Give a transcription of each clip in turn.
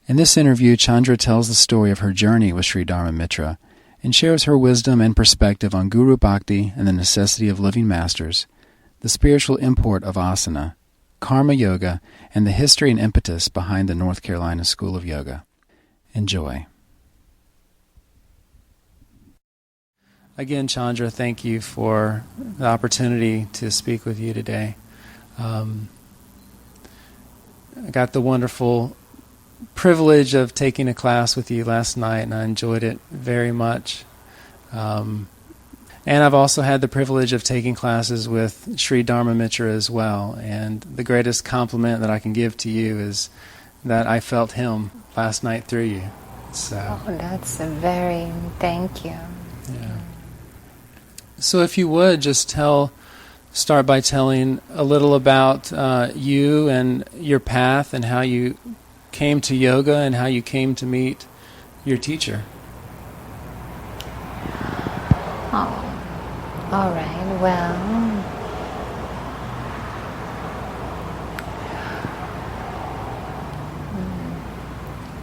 In this interview, Chandra tells the story of her journey with Sri Dharma Mitra and shares her wisdom and perspective on Guru Bhakti and the necessity of living masters, the spiritual import of asana, karma yoga, and the history and impetus behind the North Carolina School of Yoga. Enjoy. Again, Chandra, thank you for the opportunity to speak with you today. I got the wonderful privilege of taking a class with you last night, and I enjoyed it very much. And I've also had the privilege of taking classes with Sri Dharma Mitra as well, and the greatest compliment that I can give to you is that I felt him last night through you. So, thank you. Yeah. So if you would, just start by telling a little about you and your path and how you came to yoga and how you came to meet your teacher. Oh, all right. Well,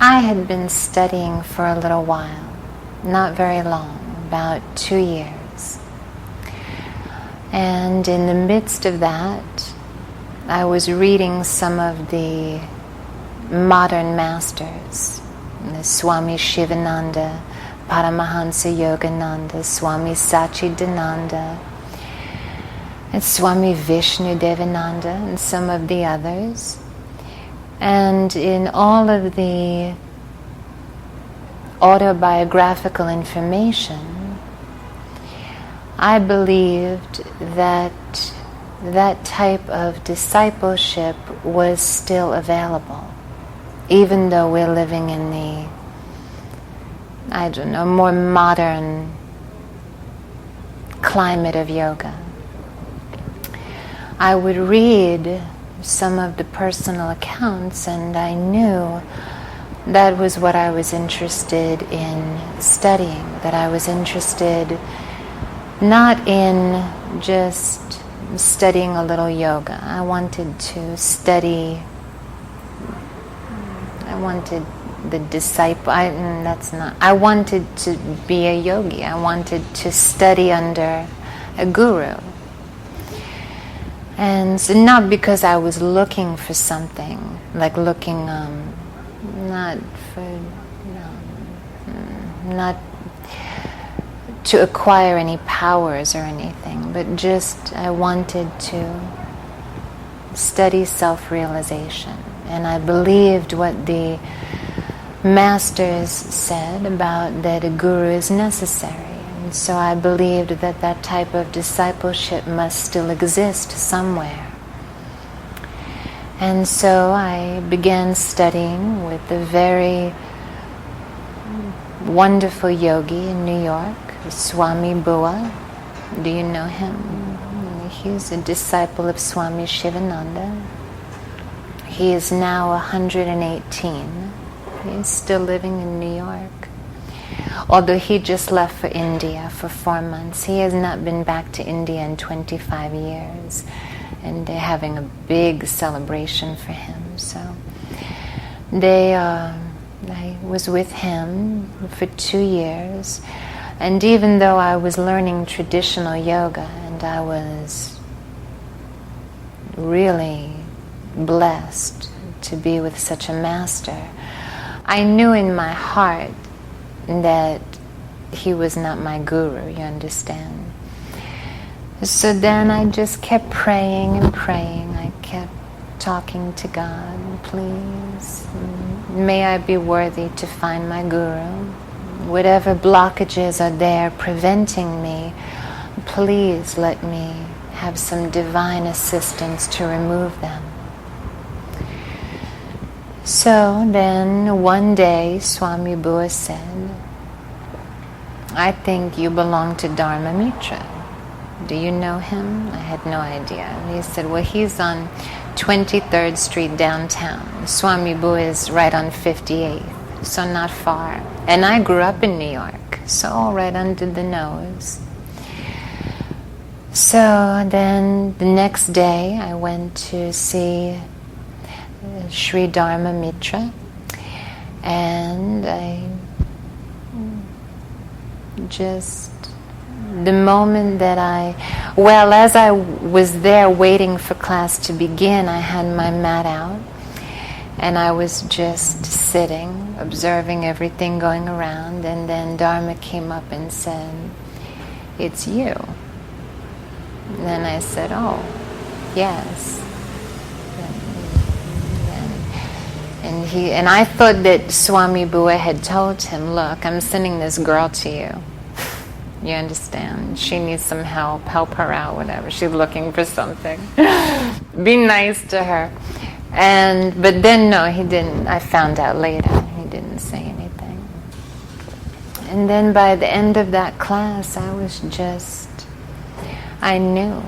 I had been studying for a little while, not very long, about 2 years. And in the midst of that, I was reading some of the modern masters, the Swami Shivananda, Paramahansa Yogananda, Swami Sachidananda, and Swami Vishnu Devananda, and some of the others. And in all of the autobiographical information, I believed that that type of discipleship was still available, even though we're living in the, more modern climate of yoga. I would read some of the personal accounts, and I knew that was what I was interested in studying, that I was interested not in just studying a little yoga. I wanted to study, I wanted to be a yogi. I wanted to study under a guru. And so not because I was looking for something, like looking, not to acquire any powers or anything, but just I wanted to study self-realization. And I believed what the masters said about that a guru is necessary. And so I believed that that type of discipleship must still exist somewhere. And so I began studying with a very wonderful yogi in New York, Swami Bua. Do you know him? He's a disciple of Swami Shivananda. He is now 118. He's still living in New York. Although he just left for India for 4 months. He has not been back to India in 25 years. And they're having a big celebration for him. So I was with him for 2 years. And even though I was learning traditional yoga, and I was really blessed to be with such a master, I knew in my heart that he was not my guru, you understand? So then I just kept praying and praying. I kept talking to God, please, may I be worthy to find my guru. Whatever blockages are there preventing me, please let me have some divine assistance to remove them. So then one day Swami Bua said, I think you belong to Dharma Mitra. Do you know him? I had no idea. And he said, well, he's on 23rd Street downtown. Swami Bua is right on 58th. So not far. And I grew up in New York, so all right under the nose. So then the next day I went to see Sri Dharma Mitra, And I just, the moment that as I was there waiting for class to begin, I had my mat out and I was just sitting, observing everything going around, and then Dharma came up and said, "It's you." And then I said, "Oh, yes." And I thought that Swami Bua had told him, "Look, I'm sending this girl to you. You understand? She needs some help. Help her out, whatever. She's looking for something. Be nice to her." But then no, he didn't. I found out later he didn't say anything. And then by the end of that class, I knew.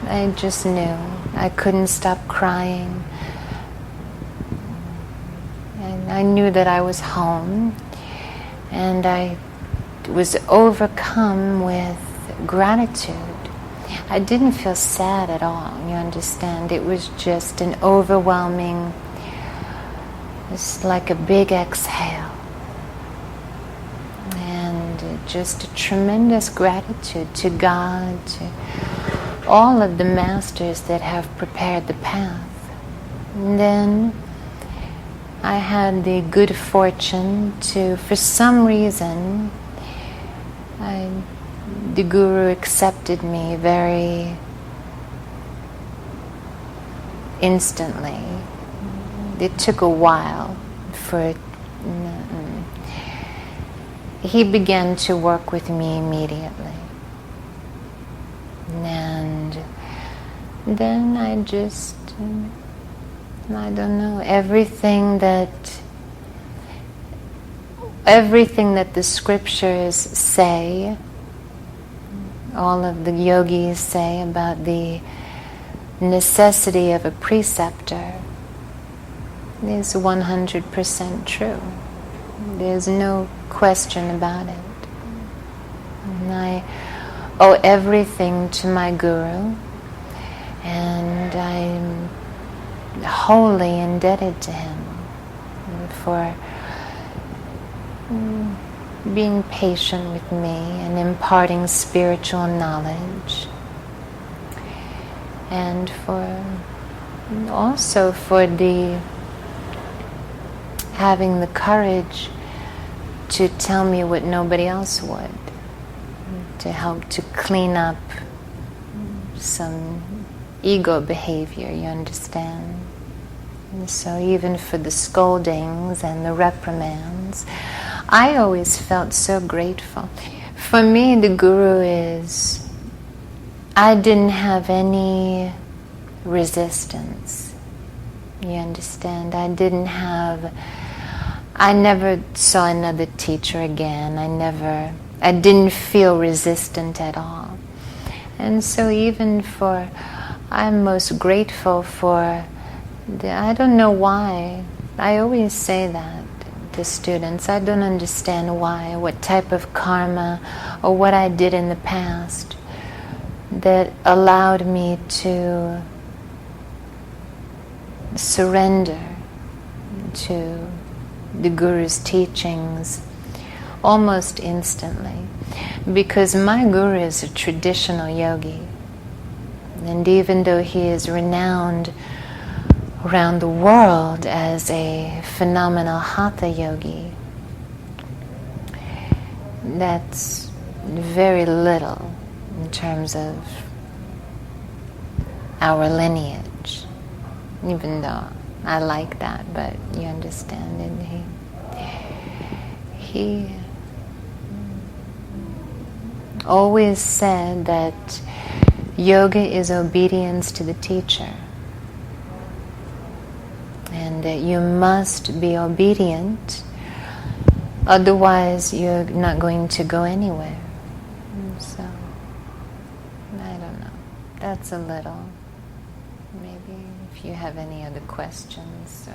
I just knew. I couldn't stop crying. And I knew that I was home, and I was overcome with gratitude. I didn't feel sad at all, you understand? It was just an overwhelming, it's like a big exhale. And just a tremendous gratitude to God, to all of the masters that have prepared the path. And then I had the good fortune to, for some reason, the Guru accepted me very instantly. It took a while for... He began to work with me immediately. And then I just... I don't know, everything that the scriptures say, all of the yogis say about the necessity of a preceptor is 100% true. There's no question about it. And I owe everything to my Guru, and I'm wholly indebted to him for being patient with me and imparting spiritual knowledge, and also for having the courage to tell me what nobody else would, to help to clean up some ego behavior, you understand? And so even for the scoldings and the reprimands, I always felt so grateful. For me, the Guru is, I didn't have any resistance, you understand? I never saw another teacher again. I didn't feel resistant at all. And so even I'm most grateful for I don't know why. I always say that to students. I don't understand why, what type of karma or what I did in the past that allowed me to surrender to the Guru's teachings almost instantly. Because my Guru is a traditional yogi. And even though he is renowned around the world as a phenomenal hatha yogi, that's very little in terms of our lineage, even though I like that, but you understand, and he always said that yoga is obedience to the teacher, and that you must be obedient, otherwise you're not going to go anywhere. So, I don't know. That's a little. Maybe if you have any other questions.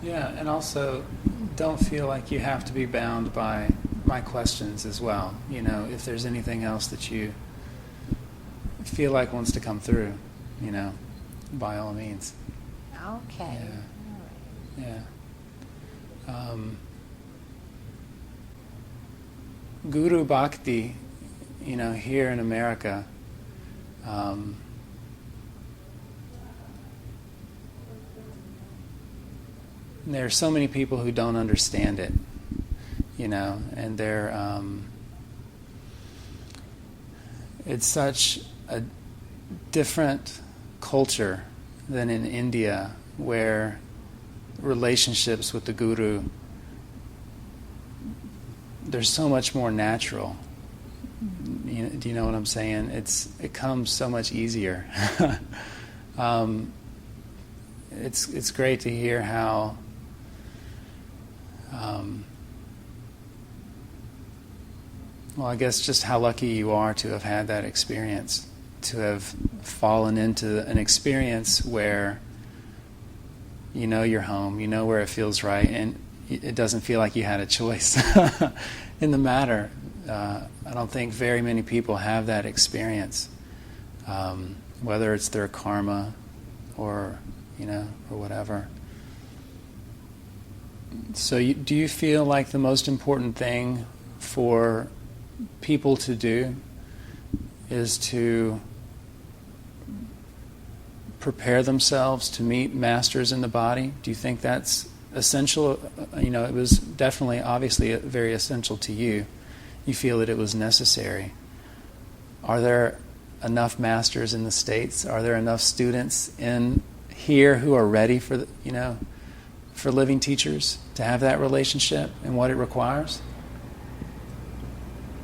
Yeah, and also don't feel like you have to be bound by my questions as well. You know, if there's anything else that you feel like wants to come through, you know, by all means. Okay. Yeah. Guru Bhakti, here in America, there are so many people who don't understand it, and it's such a different culture than in India, where relationships with the Guru, they're so much more natural. Do you know what I'm saying? It comes so much easier. It's great to hear how I guess just how lucky you are to have had that experience, to have fallen into an experience where you're home, where it feels right, and it doesn't feel like you had a choice in the matter. I don't think very many people have that experience, whether it's their karma or whatever. So do you feel like the most important thing for people to do is to prepare themselves to meet masters in the body? Do you think that's essential? It was definitely, obviously, very essential to you. You feel that it was necessary. Are there enough masters in the States? Are there enough students in here who are ready for for living teachers to have that relationship and what it requires?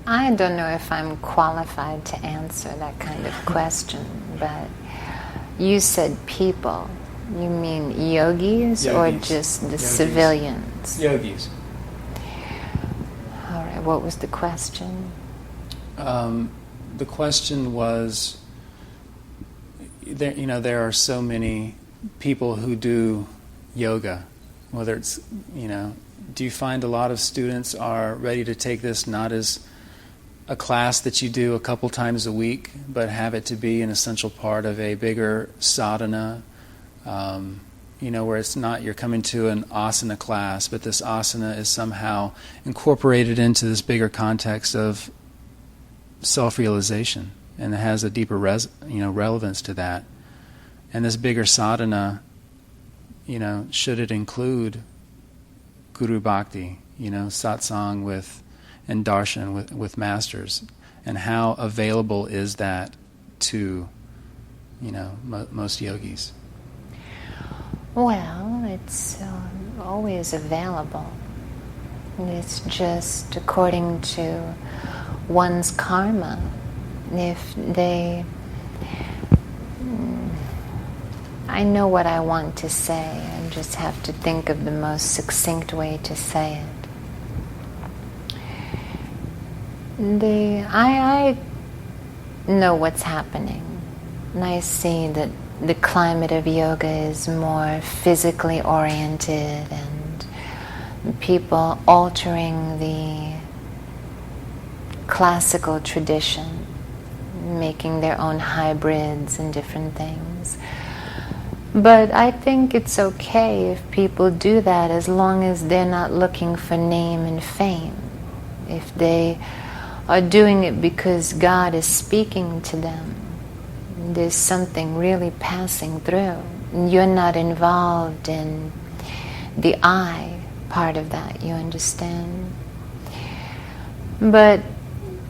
I don't know if I'm qualified to answer that kind of question, but you said people. You mean yogis or just the civilians? Yogis. All right, what was the question? The question was, there are so many people who do yoga, whether it's, do you find a lot of students are ready to take this not as a class that you do a couple times a week, but have it to be an essential part of a bigger sadhana, where it's not you're coming to an asana class, but this asana is somehow incorporated into this bigger context of self-realization, and it has a deeper relevance to that. And this bigger sadhana, should it include Guru Bhakti, satsang and darshan with masters, and how available is that to most yogis? Well, it's always available. It's just according to one's karma. If they... I know what I want to say. I just have to think of the most succinct way to say it. I know what's happening, and I see that the climate of yoga is more physically oriented, and people altering the classical tradition, making their own hybrids and different things. But I think it's okay if people do that, as long as they're not looking for name and fame. If they are doing it because God is speaking to them, there's something really passing through, and you're not involved in the I part of that, you understand? But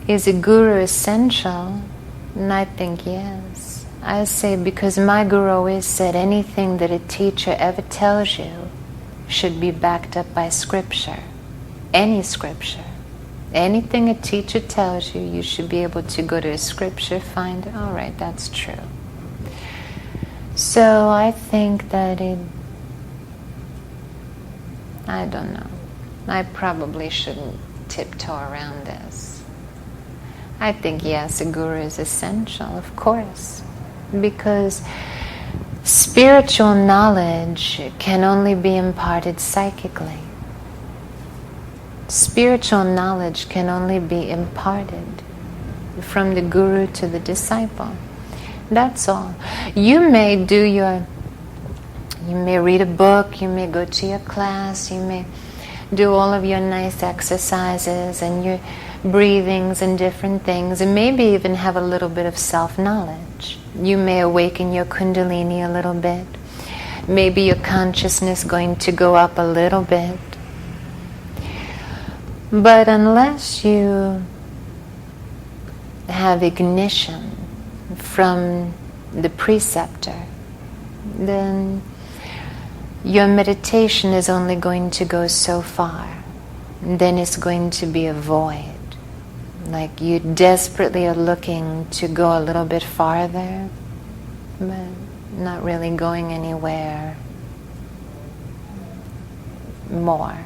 is a guru essential? And I think yes. I say, because my guru always said anything that a teacher ever tells you should be backed up by scripture. Any scripture. Anything a teacher tells you, you should be able to go to a scripture, find, all right, that's true. So I think that I don't know. I probably shouldn't tiptoe around this. I think, yes, a guru is essential, of course, because spiritual knowledge can only be imparted psychically. Spiritual knowledge can only be imparted from the guru to the disciple. That's all. You may read a book, you may go to your class, you may do all of your nice exercises and your breathings and different things, and maybe even have a little bit of self-knowledge. You may awaken your kundalini a little bit. Maybe your consciousness going to go up a little bit. But unless you have ignition from the preceptor, then your meditation is only going to go so far. Then it's going to be a void. Like you desperately are looking to go a little bit farther, but not really going anywhere more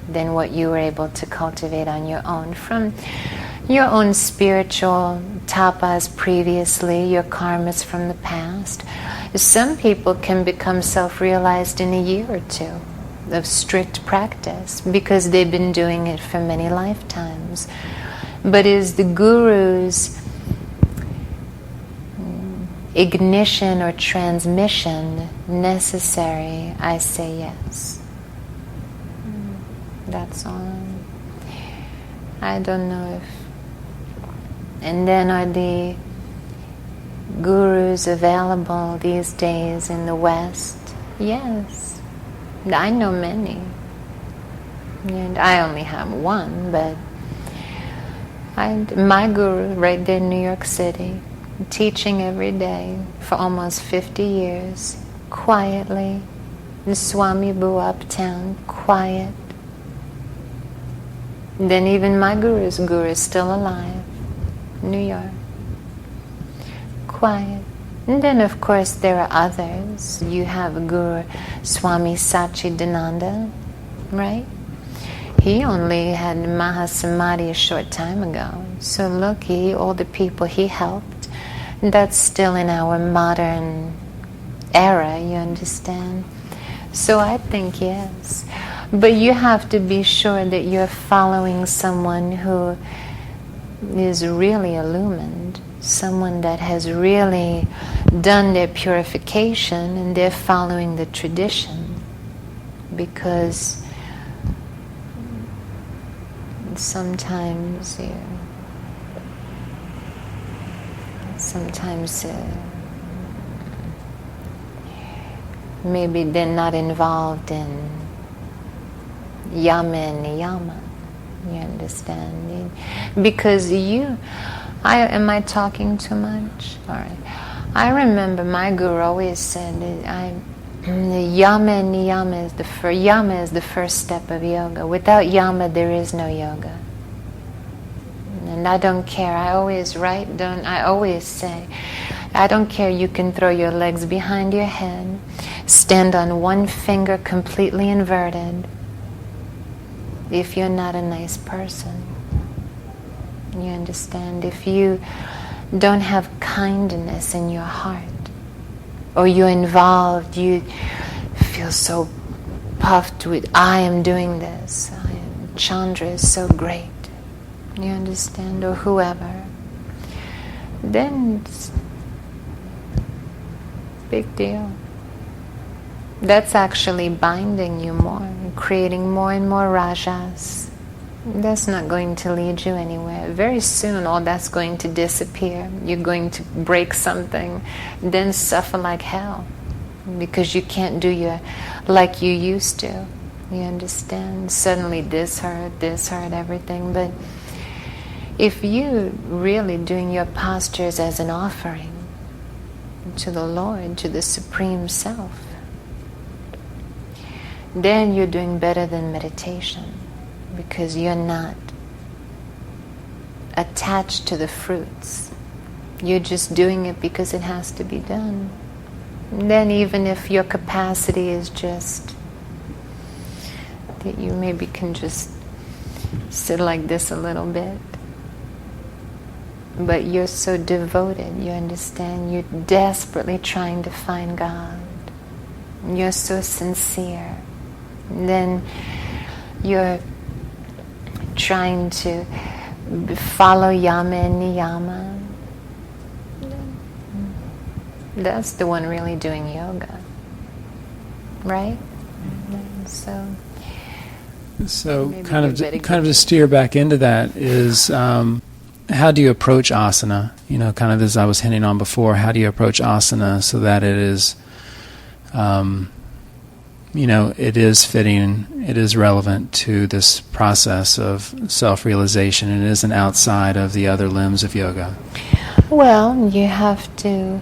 than what you were able to cultivate on your own from your own spiritual tapas previously, your karmas from the past. Some people can become self-realized in a year or two of strict practice because they've been doing it for many lifetimes. But is the guru's ignition or transmission necessary? I say yes. That's all. I don't know if... And then are the gurus available these days in the West? Yes. I know many. And I only have one, but my guru right there in New York City, teaching every day for almost 50 years, quietly. Swami Bu uptown, quiet. And then even my guru's guru is still alive, New York. Quiet. And then of course there are others. You have a guru, Swami Satchidananda, right? He only had Mahasamadhi a short time ago. So look, all the people he helped, that's still in our modern era, you understand? So I think yes. But you have to be sure that you're following someone who is really illumined, someone that has really done their purification and they're following the tradition. Because sometimes maybe they're not involved in yama and niyama, you understand? Because am I talking too much? All right. I remember my guru always said that yama and niyama yama is the first step of yoga. Without yama, there is no yoga. And I don't care. I always say, I don't care. You can throw your legs behind your head, stand on one finger completely inverted. If you're not a nice person, you understand? If you don't have kindness in your heart, or you're involved, you feel so puffed with, I am doing this, Chandra is so great, you understand? Or whoever, then it's big deal. That's actually binding you more, creating more and more rajas. That's not going to lead you anywhere. Very soon all that's going to disappear. You're going to break something, then suffer like hell because you can't do like you used to. You understand? Suddenly this hurt, everything. But if you really doing your postures as an offering to the Lord, to the Supreme Self, then you're doing better than meditation because you're not attached to the fruits. You're just doing it because it has to be done. And then even if your capacity is just that you maybe can just sit like this a little bit, but you're so devoted, you understand? You're desperately trying to find God. You're so sincere. And then you're trying to follow yama and niyama. That's the one really doing yoga, right? So So Maybe kind give it a of to steer back into that is how do you approach asana? You know, kind of as I was hinting on before, how do you approach asana so that it is, you know, it is fitting, it is relevant to this process of self-realization, and it isn't outside of the other limbs of yoga? Well, you have to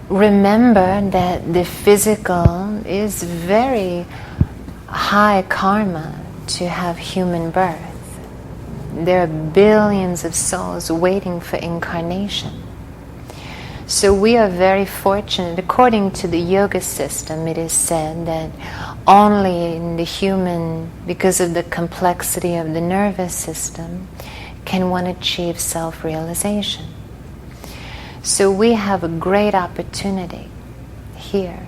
remember that the physical is very high karma to have human birth. There are billions of souls waiting for incarnation. So we are very fortunate. According to the yoga system, it is said that only in the human, because of the complexity of the nervous system, can one achieve self-realization. So we have a great opportunity here.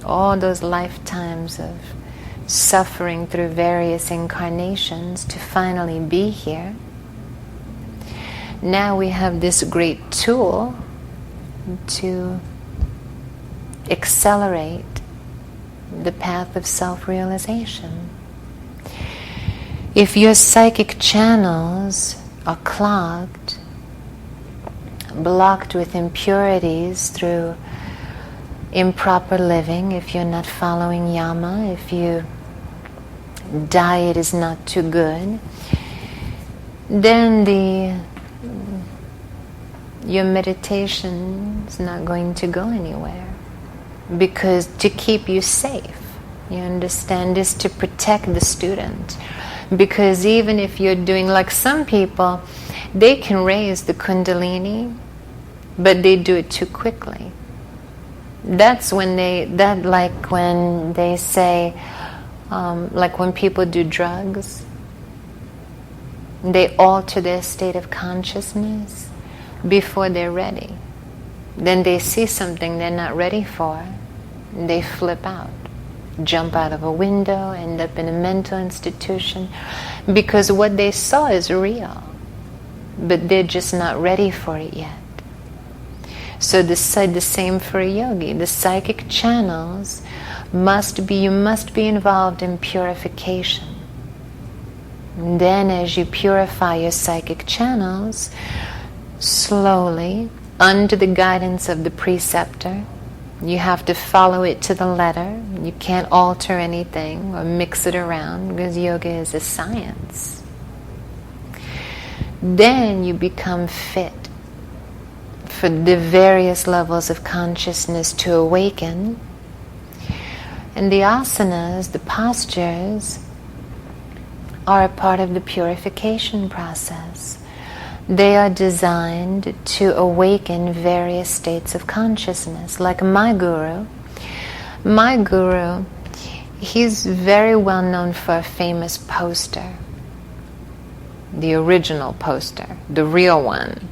All those lifetimes of suffering through various incarnations to finally be here. Now we have this great tool to accelerate the path of self-realization. If your psychic channels are clogged, blocked with impurities through improper living, if you're not following yama, if your diet is not too good, then your meditation is not going to go anywhere. Because to keep you safe, you understand, is to protect the student. Because even if you're doing, like some people, they can raise the kundalini, but they do it too quickly. That's when like when they say, like when people do drugs, they alter their state of consciousness before they're ready. Then they see something they're not ready for, and they flip out, jump out of a window, end up in a mental institution, because what they saw is real, but they're just not ready for it yet. So the same for a yogi. The psychic channels you must be involved in purification. And then as you purify your psychic channels, slowly, under the guidance of the preceptor, you have to follow it to the letter. You can't alter anything or mix it around, because yoga is a science. Then you become fit for the various levels of consciousness to awaken. And the asanas, the postures, are a part of the purification process. They are designed to awaken various states of consciousness. Like my guru, he's very well known for a famous poster. The original poster, the real one,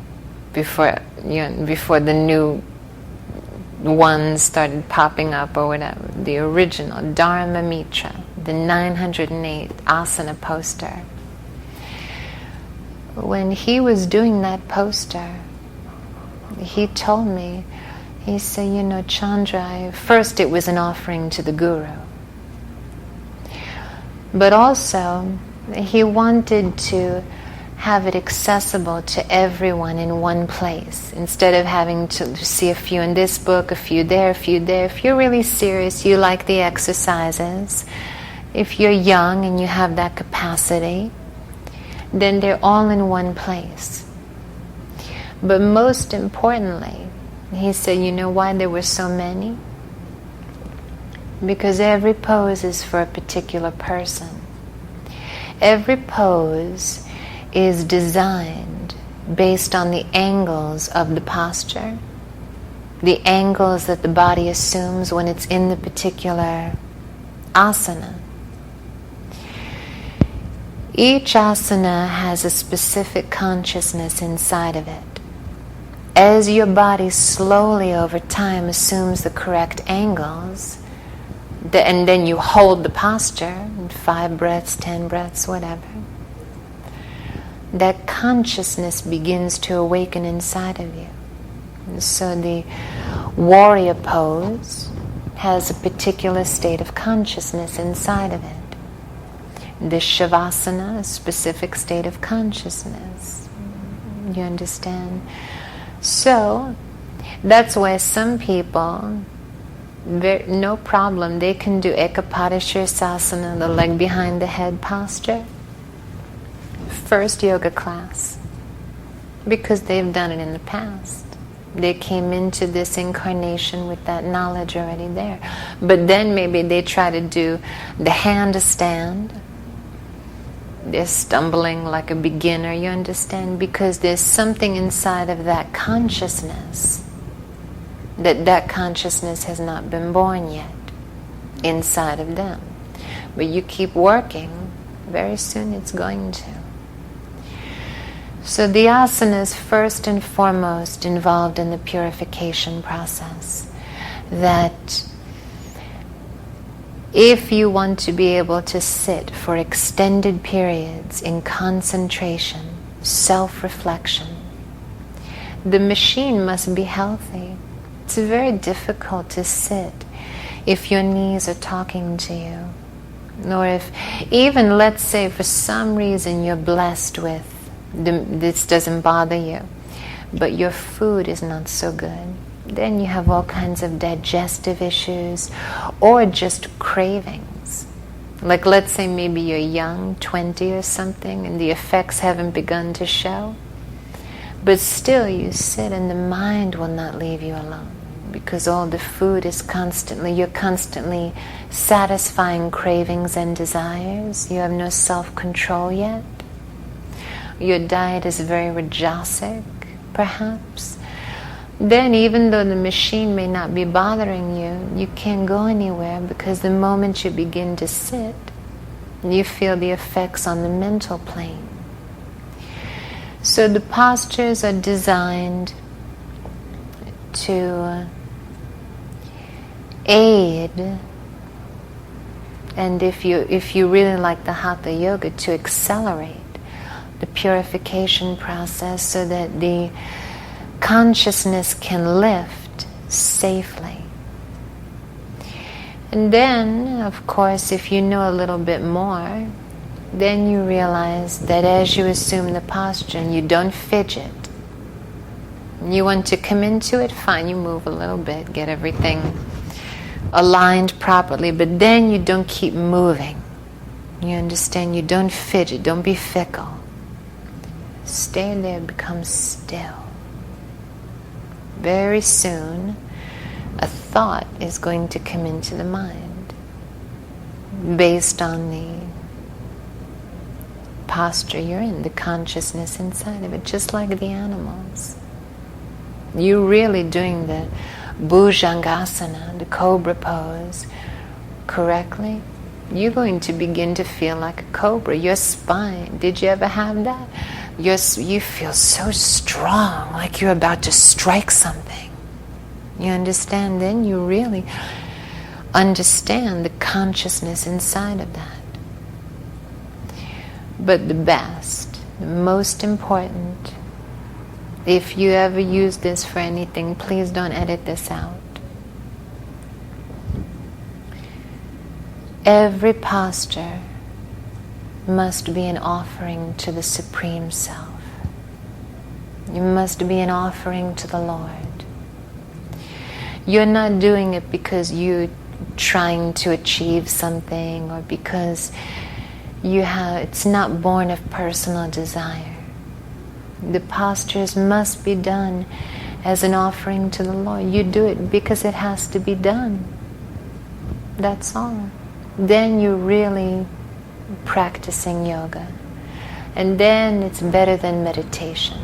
before the new ones started popping up or whatever. The original Dharma Mitra, the 908 asana poster. When he was doing that poster, he told me, he said, Chandra, first it was an offering to the guru. But also, he wanted to have it accessible to everyone in one place, instead of having to see a few in this book, a few there, a few there. If you're really serious, you like the exercises, if you're young and you have that capacity, then they're all in one place. But most importantly, he said, you know why there were so many? Because every pose is for a particular person. Every pose is designed based on the angles of the posture, the angles that the body assumes when it's in the particular asana. Each asana has a specific consciousness inside of it. As your body slowly over time assumes the correct angles, and then you hold the posture, 5 breaths, 10 breaths, whatever, that consciousness begins to awaken inside of you. And so the warrior pose has a particular state of consciousness inside of it. The Shavasana, a specific state of consciousness. You understand? So, that's why some people, no problem, they can do Ekapada Shirsasana, the leg behind the head posture, first yoga class, because they've done it in the past. They came into this incarnation with that knowledge already there. But then maybe they try to do the handstand. They're stumbling like a beginner, you understand? Because there's something inside of that consciousness, that consciousness has not been born yet inside of them. But you keep working, very soon it's going to. So the asanas first and foremost involved in the purification process. That if you want to be able to sit for extended periods in concentration, self-reflection, the machine must be healthy. It's very difficult to sit if your knees are talking to you. Or if, even let's say for some reason you're blessed with, this doesn't bother you, but your food is not so good. Then you have all kinds of digestive issues or just cravings. Like let's say maybe you're young, 20 or something, and the effects haven't begun to show. But still you sit and the mind will not leave you alone, because all the food is you're constantly satisfying cravings and desires. You have no self-control yet. Your diet is very rajasic, perhaps. Then even though the machine may not be bothering you, you can't go anywhere, because the moment you begin to sit, you feel the effects on the mental plane. So the postures are designed to aid, and if you really like the Hatha Yoga, to accelerate the purification process so that the consciousness can lift safely. And then, of course, if you know a little bit more, then you realize that as you assume the posture and you don't fidget, you want to come into it, fine, you move a little bit, get everything aligned properly, but then you don't keep moving. You understand? You don't fidget, don't be fickle. Stay there, become still. Very soon, a thought is going to come into the mind based on the posture you're in, the consciousness inside of it, just like the animals. You're really doing the Bhujangasana, the cobra pose, correctly, you're going to begin to feel like a cobra. Your spine, did you ever have that? You feel so strong, like you're about to strike something. You understand? Then you really understand the consciousness inside of that. But the best, the most important, if you ever use this for anything, please don't edit this out. Every posture must be an offering to the Supreme Self. You must be an offering to the Lord. You're not doing it because you're trying to achieve something or because it's not born of personal desire. The postures must be done as an offering to the Lord. You do it because it has to be done. That's all. Then you're really practicing yoga. And then it's better than meditation.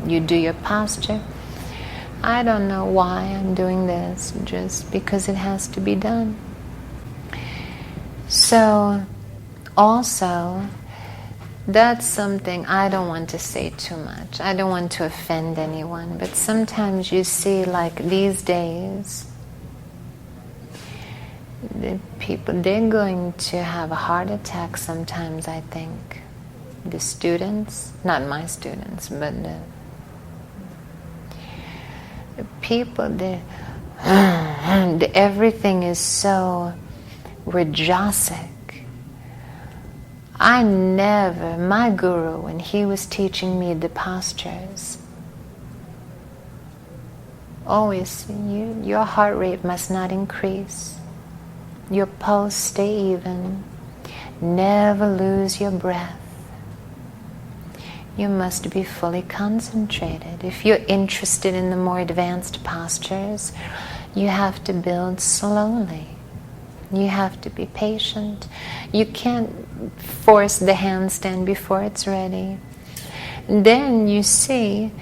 You do your posture. I don't know why I'm doing this, just because it has to be done. So, also, that's something I don't want to say too much. I don't want to offend anyone, but sometimes you see, like these days, the people, they're going to have a heart attack sometimes, I think. The students, not my students, but the people, everything is so rajasic. my guru, when he was teaching me the postures, always, your heart rate must not increase. Your pulse stay even. Never lose your breath. You must be fully concentrated. If you're interested in the more advanced postures, you have to build slowly. You have to be patient. You can't force the handstand before it's ready. Then you see,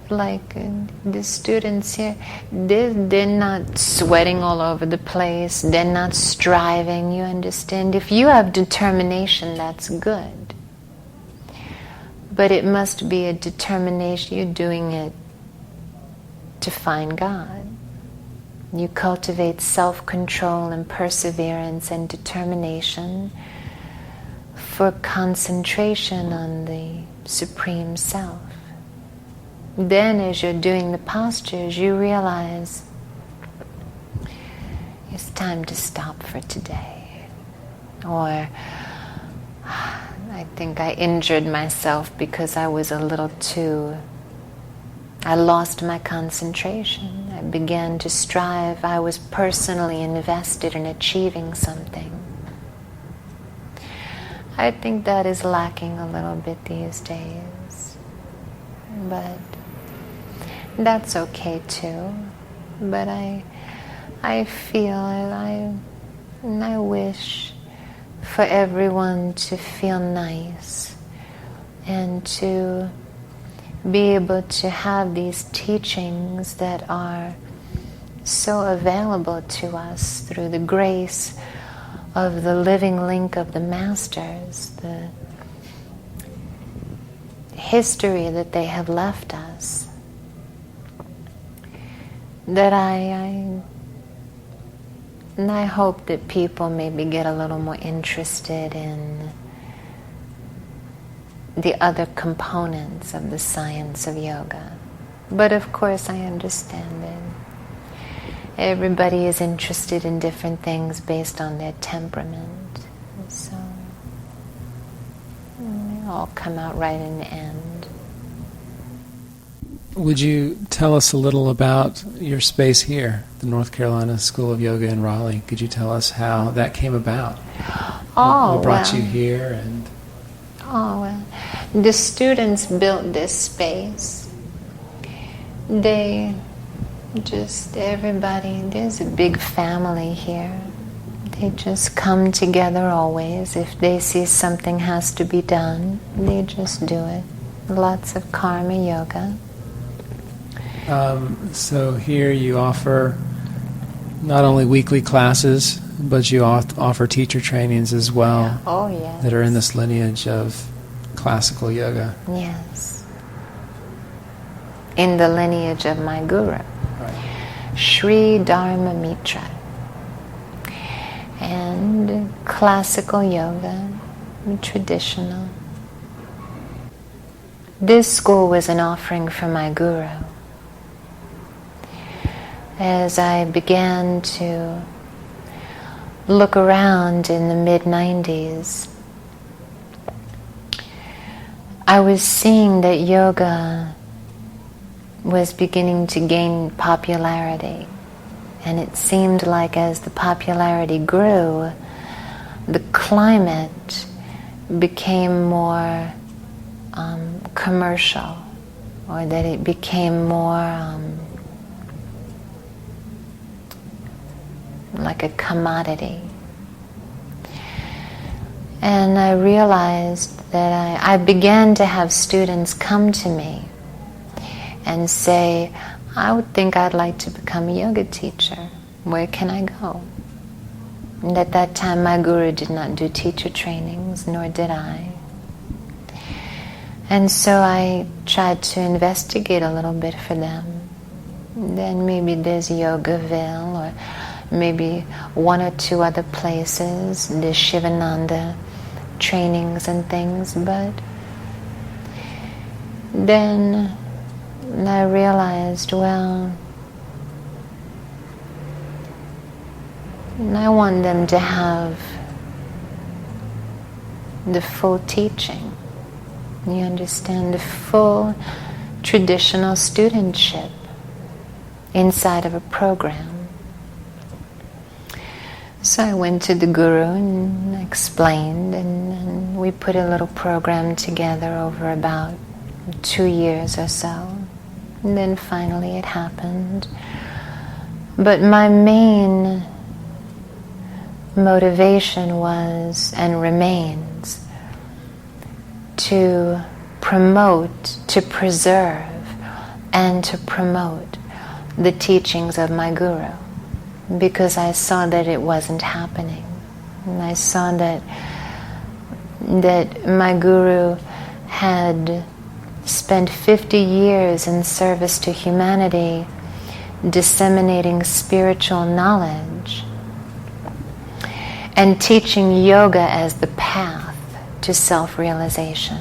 like the students here, they're not sweating all over the place. They're not striving, you understand? If you have determination, that's good. But it must be a determination. You're doing it to find God. You cultivate self-control and perseverance and determination for concentration on the Supreme Self. Then as you're doing the postures, you realize it's time to stop for today. Or I think I injured myself because I was I lost my concentration. I began to strive. I was personally invested in achieving something. I think that is lacking a little bit these days. But that's okay too. But I feel, I wish for everyone to feel nice and to be able to have these teachings that are so available to us through the grace of the living link of the masters, the history that they have left us, that I hope that people maybe get a little more interested in the other components of the science of yoga. But of course I understand that everybody is interested in different things based on their temperament. So it all come out right in the end. Would you tell us a little about your space here, the North Carolina School of Yoga in Raleigh? Could you tell us how that came about? What brought you here? The students built this space. They just, everybody, there's a big family here. They just come together always. If they see something has to be done, they just do it. Lots of karma yoga. So here you offer not only weekly classes, but you offer teacher trainings as well. Oh, yes. That are in this lineage of classical yoga. Yes. In the lineage of my guru, Right. Sri Dharma Mitra. And classical yoga, traditional. This school was an offering from my guru. As I began to look around in the mid-90s, I was seeing that yoga was beginning to gain popularity. And it seemed like as the popularity grew, the climate became more commercial, or that it became more like a commodity. And I realized that I began to have students come to me and say, I would think I'd like to become a yoga teacher. Where can I go? And at that time my guru did not do teacher trainings, nor did I. And so I tried to investigate a little bit for them. Then maybe there's Yogaville, or maybe one or two other places, there's Shivananda trainings and things, but then I realized, well, I want them to have the full teaching. You understand? The full traditional studentship inside of a program. So I went to the Guru and explained, and we put a little program together over about 2 years or so. And then finally it happened. But my main motivation was and remains to promote, to preserve, and to promote the teachings of my Guru, because I saw that it wasn't happening. And I saw that my Guru had spent 50 years in service to humanity, disseminating spiritual knowledge and teaching yoga as the path to self-realization.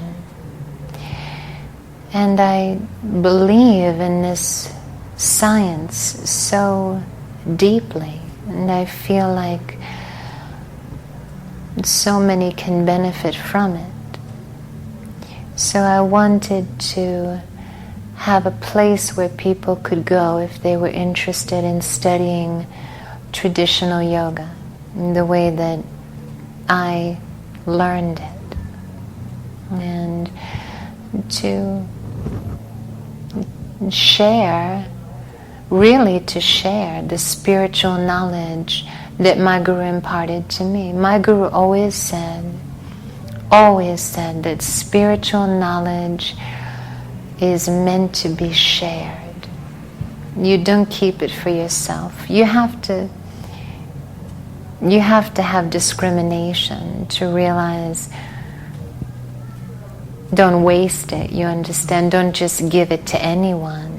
And I believe in this science so deeply, and I feel like so many can benefit from it. So I wanted to have a place where people could go if they were interested in studying traditional yoga in the way that I learned it, and to share, really to share the spiritual knowledge that my Guru imparted to me. My Guru always said that spiritual knowledge is meant to be shared. You don't keep it for yourself. You have to have discrimination to realize, don't waste it, you understand? Don't just give it to anyone.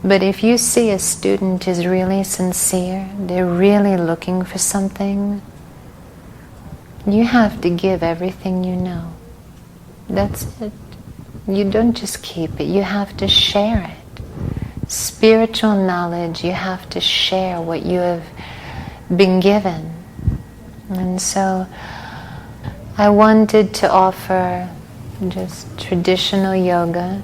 But if you see a student is really sincere, they're really looking for something, you have to give everything you know. That's it. You don't just keep it, you have to share it. Spiritual knowledge, you have to share what you have been given. And so I wanted to offer just traditional yoga,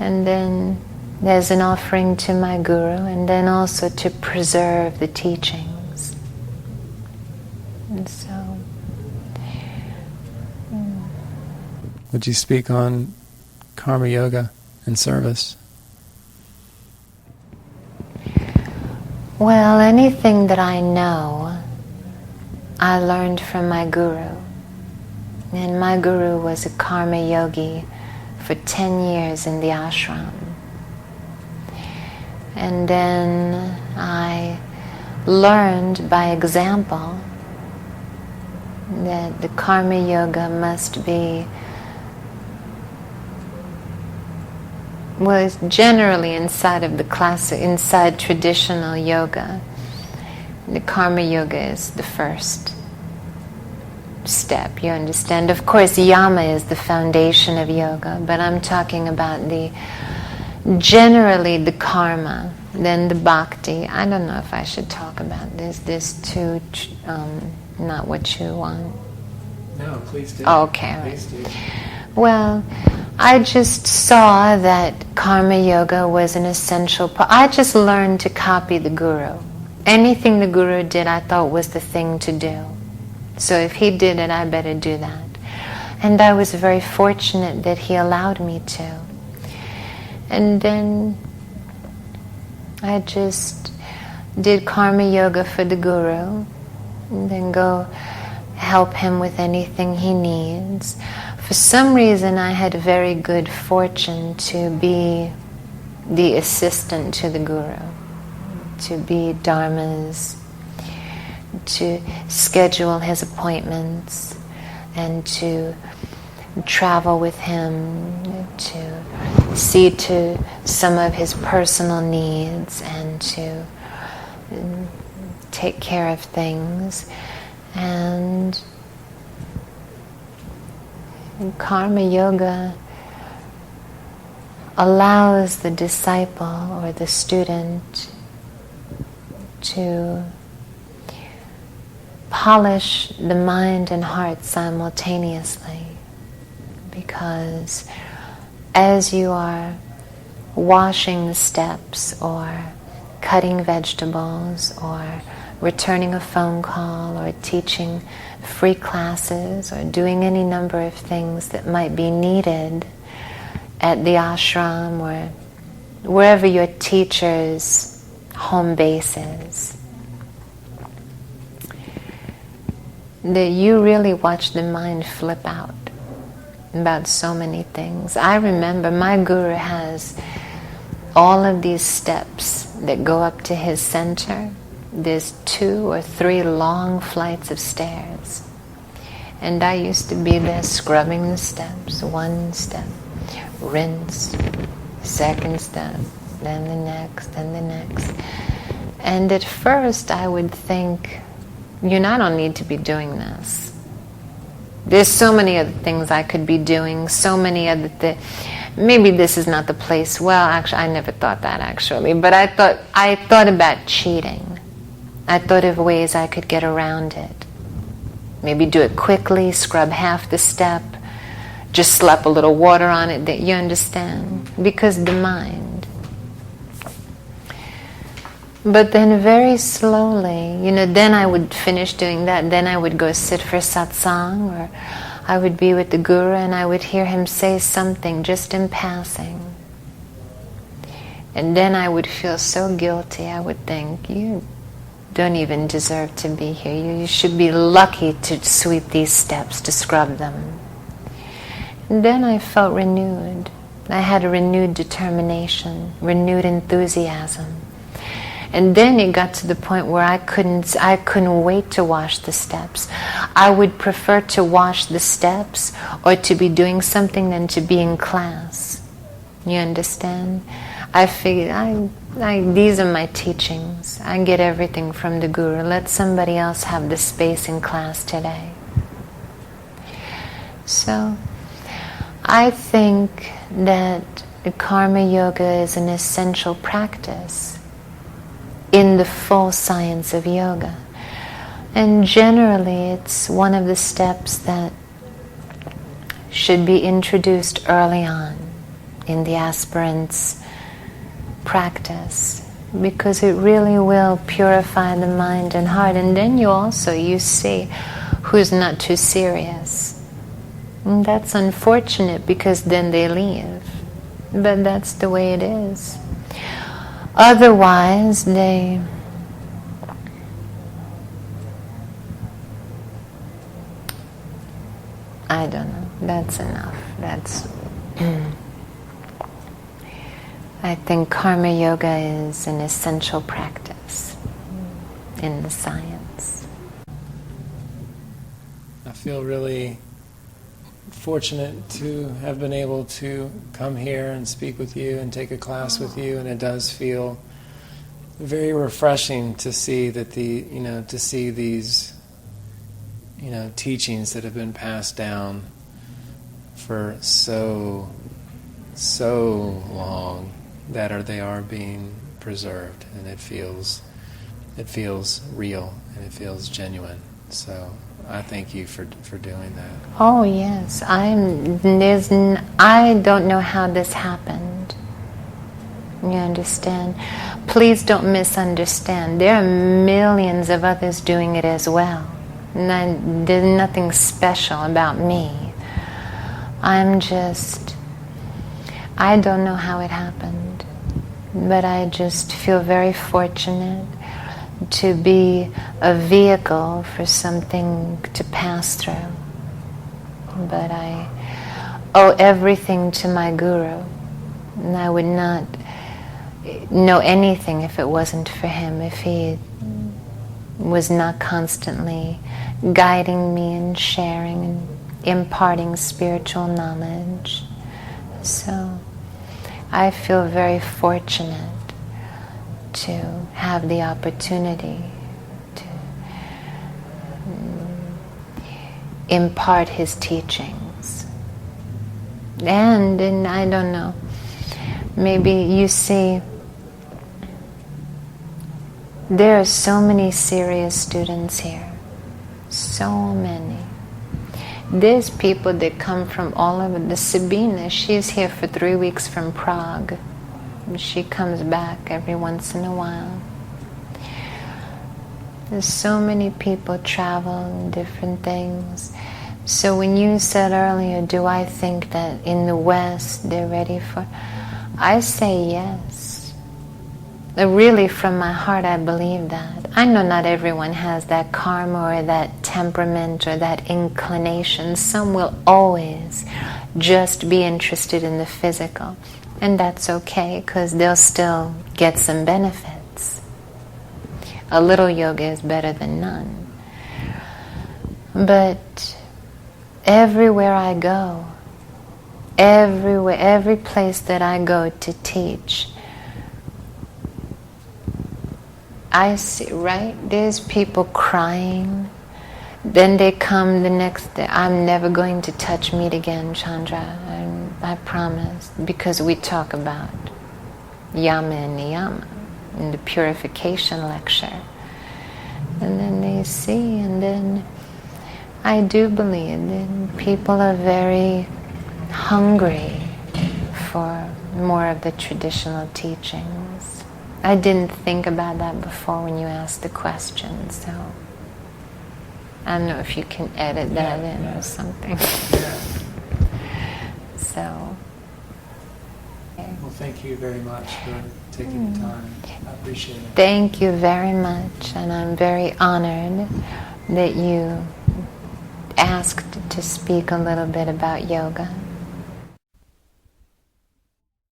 and then there's an offering to my Guru, and then also to preserve the teachings. And so Would you speak on karma yoga and service? well, anything that I know, I learned from my Guru. And my Guru was a karma yogi for 10 years in the ashram. And then I learned by example that the karma yoga must be, well, it's generally inside of the classic, inside traditional yoga, the karma yoga is the first step, you understand? Of course, yama is the foundation of yoga, but I'm talking about generally the karma, then the bhakti. I don't know if I should talk about this too, not what you want. No, please do. Oh, okay, please do. Well, I just saw that karma yoga was an essential part. I just learned to copy the Guru. Anything the Guru did, I thought was the thing to do. So if he did it, I better do that. And I was very fortunate that he allowed me to. And then I just did karma yoga for the Guru, and then go help him with anything he needs. For some reason, I had very good fortune to be the assistant to the Guru, to be Dharma's, to schedule his appointments, and to travel with him, to see to some of his personal needs, and to take care of things. And karma yoga allows the disciple or the student to polish the mind and heart simultaneously, because as you are washing the steps or cutting vegetables or returning a phone call or teaching free classes or doing any number of things that might be needed at the ashram or wherever your teacher's home base is, that you really watch the mind flip out about so many things. I remember my guru has all of these steps that go up to his center. There's 2 or 3 long flights of stairs. And I used to be there scrubbing the steps. 1 step, rinse, 2nd step, then the next, then the next. And at first I would think, I don't need to be doing this. There's so many other things I could be doing, so many other things. Maybe this is not the place. Well, actually, I never thought that actually. But I thought about cheating. I thought of ways I could get around it. Maybe do it quickly, scrub half the step, just slap a little water on it, that you understand? Because the mind. But then very slowly, then I would finish doing that, then I would go sit for satsang, or I would be with the guru and I would hear him say something just in passing. And then I would feel so guilty. I would think, you don't even deserve to be here. You should be lucky to sweep these steps, to scrub them. And then I felt renewed. I had a renewed determination, renewed enthusiasm. And then it got to the point where I couldn't wait to wash the steps. I would prefer to wash the steps or to be doing something than to be in class. You understand? I figured, these are my teachings. I get everything from the guru. Let somebody else have the space in class today. So, I think that karma yoga is an essential practice in the full science of yoga. And generally it's one of the steps that should be introduced early on in the aspirant's practice, because it really will purify the mind and heart. And then you see who's not too serious. And that's unfortunate, because then they leave. But that's the way it is. Otherwise, I don't know, that's enough. I think karma yoga is an essential practice in the science. I feel really fortunate to have been able to come here and speak with you and take a class with you, and it does feel very refreshing to see that to see these teachings that have been passed down for so long, that they are being preserved, and it feels real and it feels genuine. So I thank you for doing that. Oh yes, I don't know how this happened. You understand? Please don't misunderstand. There are millions of others doing it as well. There's nothing special about me. I don't know how it happened, but I just feel very fortunate to be a vehicle for something to pass through. But I owe everything to my guru, and I would not know anything if it wasn't for him, if he was not constantly guiding me and sharing and imparting spiritual knowledge. So I feel very fortunate to have the opportunity to impart his teachings. And I don't know, maybe you see, there are so many serious students here. So many. There's people that come from all over. The Sabina, she's here for 3 weeks from Prague. She comes back every once in a while. There's so many people travel and different things. So when you said earlier, do I think that in the West they're ready for... I say yes. Really, from my heart, I believe that. I know not everyone has that karma or that temperament or that inclination. Some will always just be interested in the physical. And that's okay, because they'll still get some benefits. A little yoga is better than none. But everywhere I go, everywhere, every place that I go to teach, I see, right? There's people crying. Then they come the next day. I'm never going to touch meat again, Chandra. I promise. Because we talk about yama and niyama in the purification lecture. And then they see, and then I do believe that people are very hungry for more of the traditional teachings. I didn't think about that before when you asked the question, so I don't know if you can edit that in or something. So. Well, thank you very much for taking the time. I appreciate it. Thank you very much, and I'm very honored that you asked to speak a little bit about yoga.